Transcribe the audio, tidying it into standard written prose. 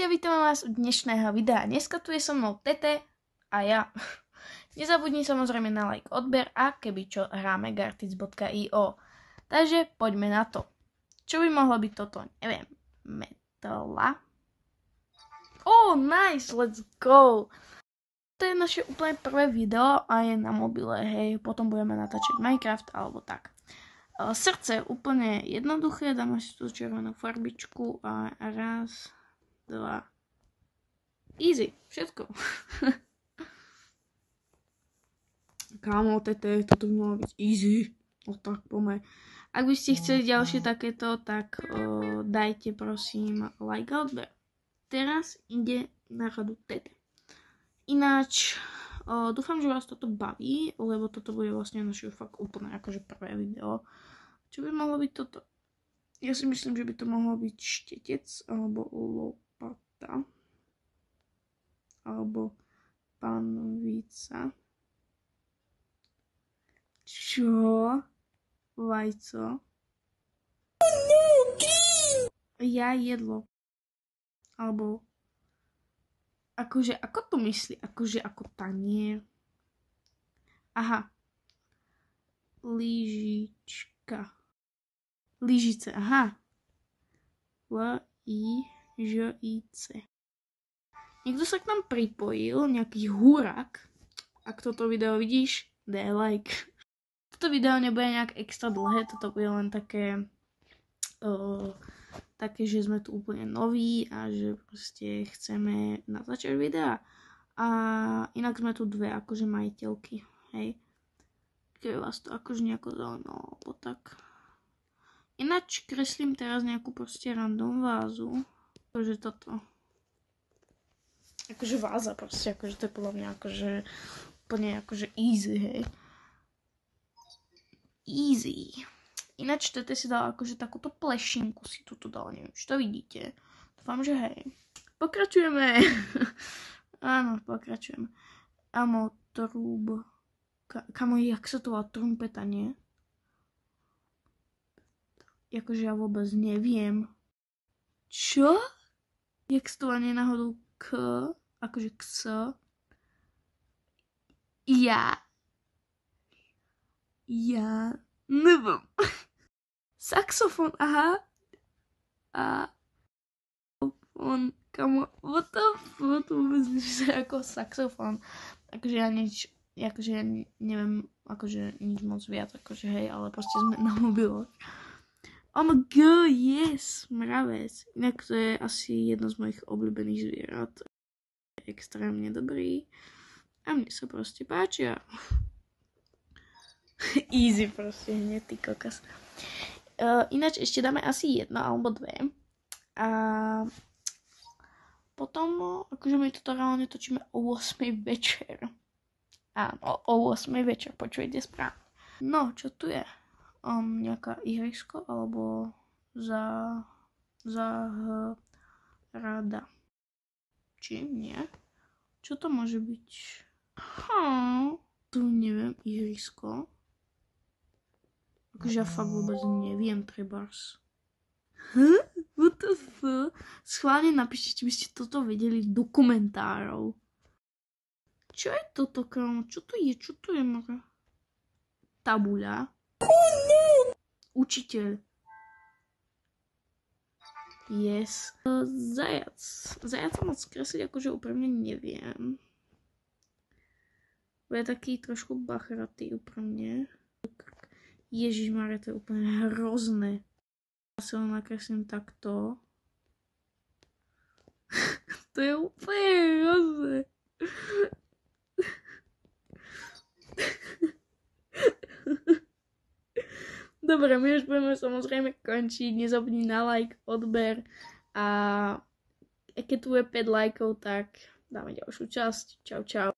Čaute, vítam vás u dnešného videa. Dneska tu je so mnou Tete a ja. Nezabudni samozrejme na like, odber a keby čo, hráme gartic.io. Takže poďme na to. Čo by mohlo byť toto? Neviem. Metala. Oh, nice, let's go. To je naše úplne prvé video a je na mobile, hej. Potom budeme natáčať Minecraft alebo tak. Srdce úplne jednoduché, dáme si tú červenú farbičku a raz, dva. Easy, všetko. Kámo, Tete, toto by malo byť easy. No tak, poďme. Ak by ste chceli ďalšie takéto, tak dajte prosím like a odber. Teraz ide na radu Tete. Ináč, dúfam, že vás toto baví, lebo toto bude vlastne naše fakt úplne akože prvé video. Čo by mohlo byť toto? Ja si myslím, že by to mohlo byť štetec alebo lopata. Alebo panvica. Čo? Vajco. Ja jedlo. Alebo akože, ako to myslí? Akože ako tanier. Aha. Lyžička. Lyžice, aha. L-I-Ž-I-C. Niekto sa k nám pripojil, nejaký hurák. Ak toto video vidíš, daj like. Toto video nebude nejak extra dlhé, toto bude len také, že sme tu úplne noví a že proste chceme natáčať videa. A inak sme tu dve akože majiteľky, hej. Keď vás to akože nejako zaujímalo, alebo tak. Ináč kreslím teraz nejakú proste random vázu. Akože toto. Akože váza proste, akože to je podľa mňa akože úplne akože easy, hej. Easy. Ináč Tete si dal akože takúto plešinku si tuto dal, neviem, či to vidíte. Dúfam, že hej. Pokračujeme. Áno, pokračujeme. Amo, trúb. Kamo, jak sa to volá? Trumpeta, nie? Jakože ja vôbec neviem. Čo? Jak sa to volá náhodou k, akože ks. Ja neviem. Saxofón, aha. A on, kamo, what the fuck, to vôbec nevyzerá ako saxofón. Akože ja nič, akože ja neviem, akože nič moc viac, akože hej, ale proste sme na mobiloch. Oh my god, yes, mravec. Inak to je asi jedno z mojich obľúbených zvierat. Je extrémne dobrý. A mne sa proste páčia. Easy proste, hneď ty kokos. Ináč ešte dáme asi jedno alebo dve. A potom, akože my toto reálne točíme o 8 večer. Áno, o 8 večer, počujete správne. No, čo tu je? Nejaká ihrisko alebo záhrada. Či nie? Čo to môže byť? Tu neviem, ihrisko. Akože ja fakt vôbec neviem, trebárs. What the fuck? Schválne napíšte, či by ste toto vedeli do komentárov. Čo je toto, kámo? Čo to je? Čo to je, mora? Tabuľa. Učiteľ. Yes. Zajac. Zajaca moc kresliť akože úprimne neviem. Bude taký trošku bachratý úprimne. Ježišmarja, to je úplne hrozné. Ja sa ho nakreslím takto. To je úplne hrozné. Dobre, my už budeme samozrejme končiť. Nezabudni na like, odber a keď tu je 5 lajkov, tak dáme ďalšiu časť. Čau, čau.